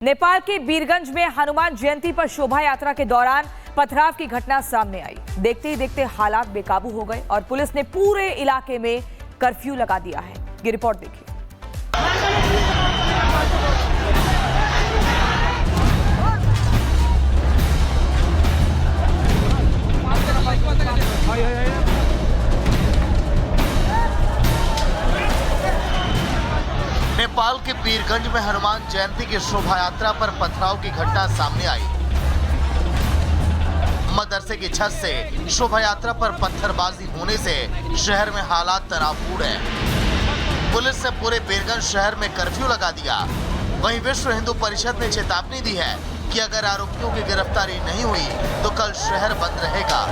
नेपाल के बीरगंज में हनुमान जयंती पर शोभा यात्रा के दौरान पथराव की घटना सामने आई। देखते ही देखते हालात बेकाबू हो गए और पुलिस ने पूरे इलाके में कर्फ्यू लगा दिया है। ये रिपोर्ट देखिए। नेपाल के बीरगंज में हनुमान जयंती की शोभा यात्रा पर पथराव की घटना सामने आई। मदरसे की छत से शोभा यात्रा पर पत्थरबाजी होने से शहर में हालात तनावपूर्ण है। पुलिस ने पूरे बीरगंज शहर में कर्फ्यू लगा दिया। वहीं विश्व हिंदू परिषद ने चेतावनी दी है कि अगर आरोपियों की गिरफ्तारी नहीं हुई तो कल शहर बंद रहेगा।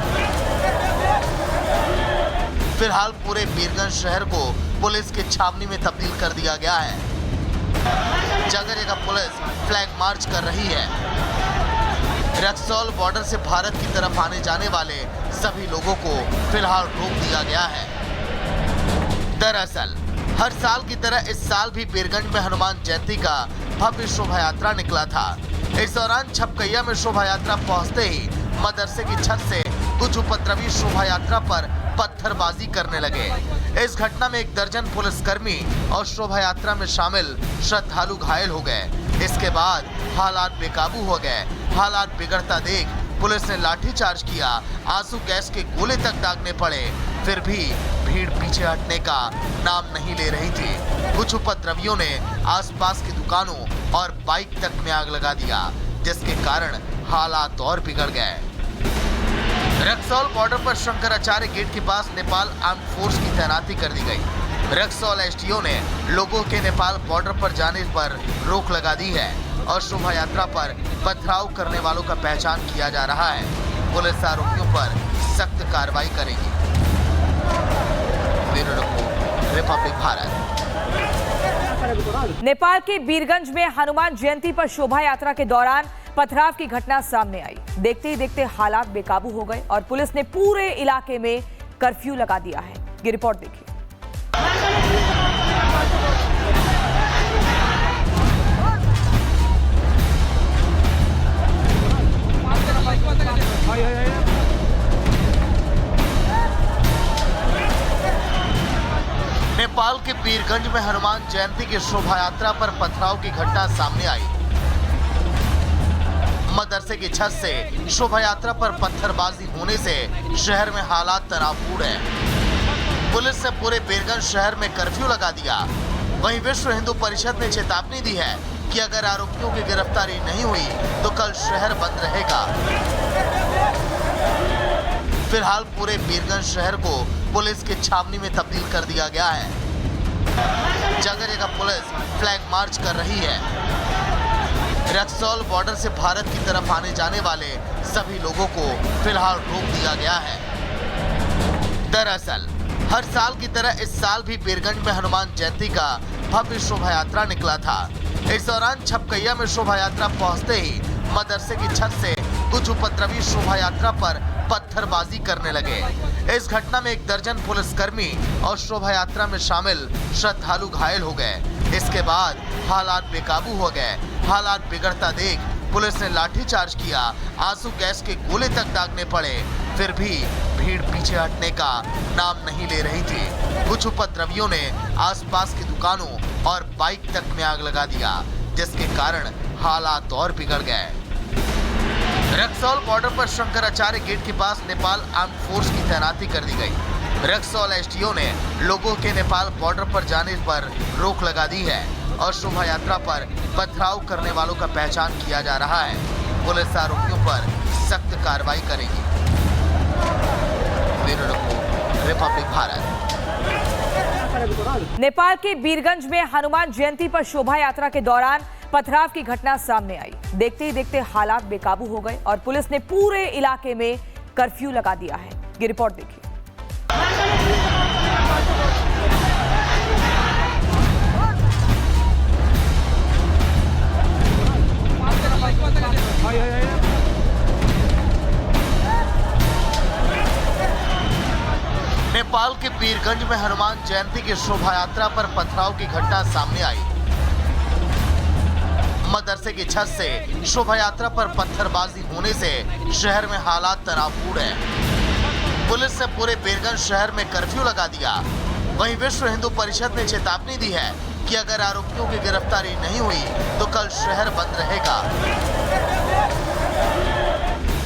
फिलहाल पूरे बीरगंज शहर को पुलिस की छावनी में तब्दील कर दिया गया है। जगह जगह पुलिस फ्लैग मार्च कर रही है। रक्सौल बॉर्डर से भारत की तरफ आने जाने वाले सभी लोगों को फिलहाल रोक दिया गया है। दरअसल हर साल की तरह इस साल भी बीरगंज में हनुमान जयंती का भव्य शोभा यात्रा निकला था। इस दौरान छपकैया में शोभा यात्रा पहुंचते ही मदरसे की छत से कुछ उपद्रवी शोभा यात्रा पर पत्थरबाजी करने लगे। इस घटना में एक दर्जन पुलिसकर्मी और शोभा यात्रा में शामिल श्रद्धालु घायल हो गए। इसके बाद हालात बेकाबू हो गए। हालात बिगड़ता देख पुलिस ने लाठीचार्ज किया, आंसू गैस के गोले तक दागने पड़े। फिर भी भीड़ पीछे हटने का नाम नहीं ले रही थी। कुछ उपद्रवियों ने आसपास की दुकानों और बाइक तक में आग लगा दिया, जिसके कारण हालात और बिगड़ गए। रक्सौल बॉर्डर पर शंकराचार्य गेट के पास नेपाल आर्म फोर्स की तैनाती कर दी गई। रक्सौल एसडीओ ने लोगों के नेपाल बॉर्डर पर जाने पर रोक लगा दी है और शोभा यात्रा पर पथराव करने वालों का पहचान किया जा रहा है। पुलिस आरोपियों पर सख्त कार्रवाई करेगी। Bureau report, Republic Bharat. Nepal के बीरगंज में हनुमान जयंती पर शोभा यात्रा के दौरान पथराव की घटना सामने आई। देखते ही देखते हालात बेकाबू हो गए और पुलिस ने पूरे इलाके में कर्फ्यू लगा दिया है। ये रिपोर्ट देखिए। नेपाल के बीरगंज में हनुमान जयंती की शोभा यात्रा पर पथराव की घटना सामने आई। मदरसे की छत से शोभा यात्रा पर पत्थरबाजी होने से शहर में हालात तनावपूर्ण है। पुलिस ने पूरे बीरगंज शहर में कर्फ्यू लगा दिया। वहीं विश्व हिंदू परिषद ने चेतावनी दी है कि अगर आरोपियों की गिरफ्तारी नहीं हुई तो कल शहर बंद रहेगा। फिलहाल पूरे बीरगंज शहर को पुलिस की छावनी में तब्दील कर दिया गया है। जगह जगह पुलिस फ्लैग मार्च कर रही है। रक्सौल बॉर्डर से भारत की तरफ आने जाने वाले सभी लोगों को फिलहाल रोक दिया गया है। दरअसल हर साल की तरह इस साल भी बीरगंज में हनुमान जयंती का भव्य शोभा यात्रा निकला था। इस दौरान छपकैया में शोभा यात्रा पहुंचते ही मदरसे की छत से कुछ उपद्रवी शोभा यात्रा पर पत्थरबाजी करने लगे। इस घटना में एक दर्जन पुलिसकर्मी और शोभा यात्रा में शामिल श्रद्धालु घायल हो गए। इसके बाद हालात बेकाबू हो गए। हालात बिगड़ता देख पुलिस ने लाठीचार्ज किया, आंसू गैस के गोले तक दागने पड़े। फिर भी भीड़ पीछे हटने का नाम नहीं ले रही थी। कुछ उपद्रवियों ने आसपास की दुकानों और बाइक तक में आग लगा दिया, जिसके कारण हालात और बिगड़ गए। रक्सौल बॉर्डर पर शंकराचार्य गेट के पास नेपाल आर्म फोर्स की तैनाती कर दी गई। रक्सौल एसडीओ ने लोगों के नेपाल बॉर्डर पर जाने पर रोक लगा दी है और शोभा यात्रा पर पथराव करने वालों का पहचान किया जा रहा है। पुलिस आरोपियों पर सख्त कार्रवाई करेगी। Bureau report, Republic Bharat. Nepal के बीरगंज में हनुमान जयंती पर शोभा यात्रा के दौरान पथराव की घटना सामने आई। देखते ही देखते हालात बेकाबू हो गए और पुलिस ने पूरे इलाके में कर्फ्यू लगा दिया है। ये रिपोर्ट देखिए। नेपाल के बीरगंज में हनुमान जयंती की शोभा यात्रा पर पथराव की घटना सामने आई। मदरसे की छत से शोभा यात्रा पर पत्थरबाजी होने से शहर में हालात तनावपूर्ण है। पुलिस ने पूरे बीरगंज शहर में कर्फ्यू लगा दिया। वहीं विश्व हिंदू परिषद ने चेतावनी दी है कि अगर आरोपियों की गिरफ्तारी नहीं हुई तो कल शहर बंद रहेगा।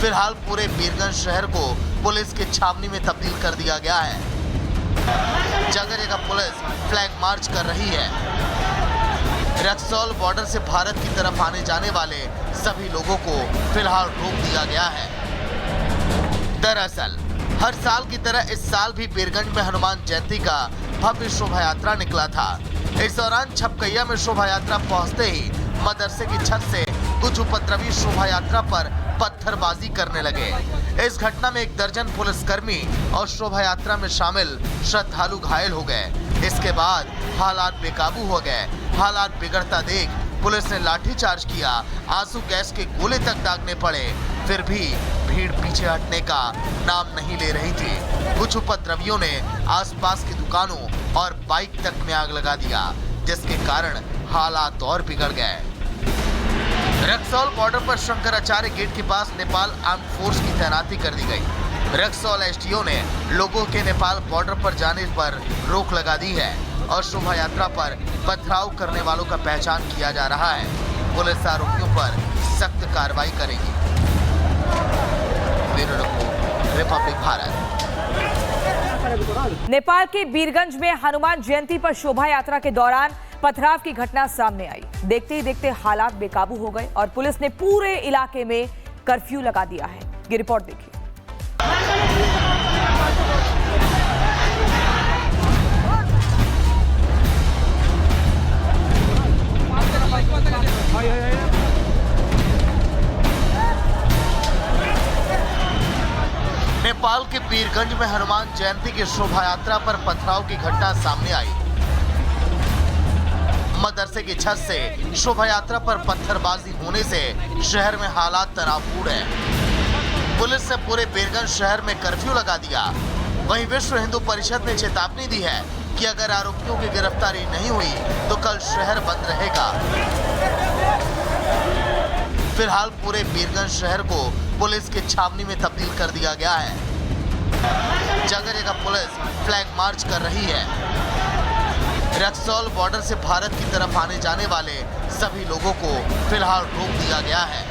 फिलहाल पूरे बीरगंज शहर को पुलिस की छावनी में तब्दील कर दिया गया है। जगह जगह पुलिस फ्लैग मार्च कर रही है। रक्सौल बॉर्डर से भारत की तरफ आने जाने वाले सभी लोगों को फिलहाल रोक दिया गया है। दरअसल हर साल की तरह इस साल भी बीरगंज में हनुमान जयंती का भव्य शोभा यात्रा निकला था। इस दौरान छपकैया में शोभा यात्रा पहुंचते ही मदरसे की छत से कुछ उपद्रवी शोभा यात्रा पर पत्थरबाजी करने लगे। इस घटना में एक दर्जन पुलिसकर्मी और शोभा यात्रा में शामिल श्रद्धालु घायल हो गए। इसके बाद हालात बेकाबू हो गए। हालात बिगड़ता देख पुलिस ने लाठीचार्ज किया, आंसू गैस के गोले तक दागने पड़े, फिर भी भीड़ पीछे हटने का नाम नहीं ले रही थी। कुछ उपद्रवियों ने आसपास की दुकानों और बाइक तक में आग लगा दिया, जिसके कारण हालात और बिगड़ गए। रक्सौल बॉर्डर पर शंकराचार्य गेट के पास नेपाल आर्म फोर्स की तैनाती कर दी गई। रक्सौल एसडीओ ने लोगों के नेपाल बॉर्डर पर जाने पर रोक लगा दी है और शोभा यात्रा पर पथराव करने वालों का पहचान किया जा रहा है। पुलिस आरोपियों पर सख्त कार्रवाई करेगी। Bureau report, Republic Bharat. Nepal के बीरगंज में हनुमान जयंती पर शोभा यात्रा के दौरान पथराव की घटना सामने आई। देखते ही देखते हालात बेकाबू हो गए और पुलिस ने पूरे इलाके में कर्फ्यू लगा दिया है। ये रिपोर्ट देखिए। नेपाल के बीरगंज में हनुमान जयंती की शोभा यात्रा पर पथराव की घटना सामने आई। मदरसे की छत से शोभा यात्रा पर पत्थरबाजी होने से शहर में हालात तनावपूर्ण है। पुलिस ने पूरे बीरगंज शहर में कर्फ्यू लगा दिया। वहीं विश्व हिंदू परिषद ने चेतावनी दी है कि अगर आरोपियों की गिरफ्तारी नहीं हुई तो कल शहर बंद रहेगा। फिलहाल पूरे बीरगंज शहर को पुलिस की छावनी में तब्दील कर दिया गया है। जगह जगह पुलिस फ्लैग मार्च कर रही है। रक्सौल बॉर्डर से भारत की तरफ आने जाने वाले सभी लोगों को फिलहाल रोक दिया गया है।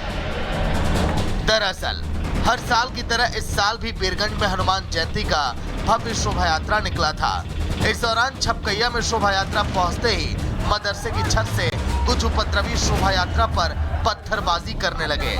दरअसल हर साल की तरह इस साल भी बीरगंज में हनुमान जयंती का भव्य शोभा यात्रा निकला था। इस दौरान छपकैया में शोभा यात्रा पहुंचते ही मदरसे की छत से कुछ उपद्रवी शोभा यात्रा पर पत्थरबाजी करने लगे।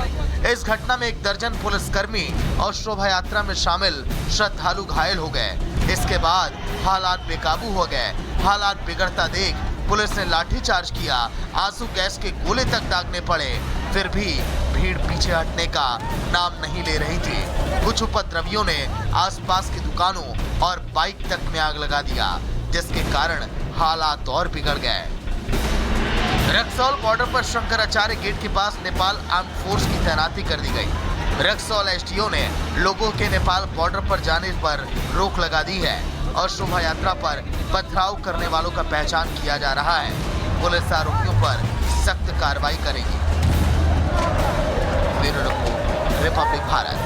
इस घटना में एक दर्जन पुलिसकर्मी और शोभा यात्रा में शामिल श्रद्धालु घायल हो गए। इसके बाद हालात बेकाबू हो गए। हालात बिगड़ता देख पुलिस ने लाठीचार्ज किया, आंसू गैस के गोले तक दागने पड़े, फिर भी भीड़ पीछे हटने का नाम नहीं ले रही थी। कुछ उपद्रवियों ने आसपास की दुकानों और बाइक तक में आग लगा दिया, जिसके कारण हालात और बिगड़ गए। रक्सौल बॉर्डर पर शंकराचार्य गेट के पास नेपाल आर्म फोर्स की तैनाती कर दी गई। रक्सौल एसडीओ ने लोगों के नेपाल बॉर्डर पर जाने पर रोक लगा दी है और शोभा यात्रा पर पथराव करने वालों का पहचान किया जा रहा है। पुलिस आरोपियों पर सख्त कार्रवाई करेगी। Bureau report, Republic Bharat.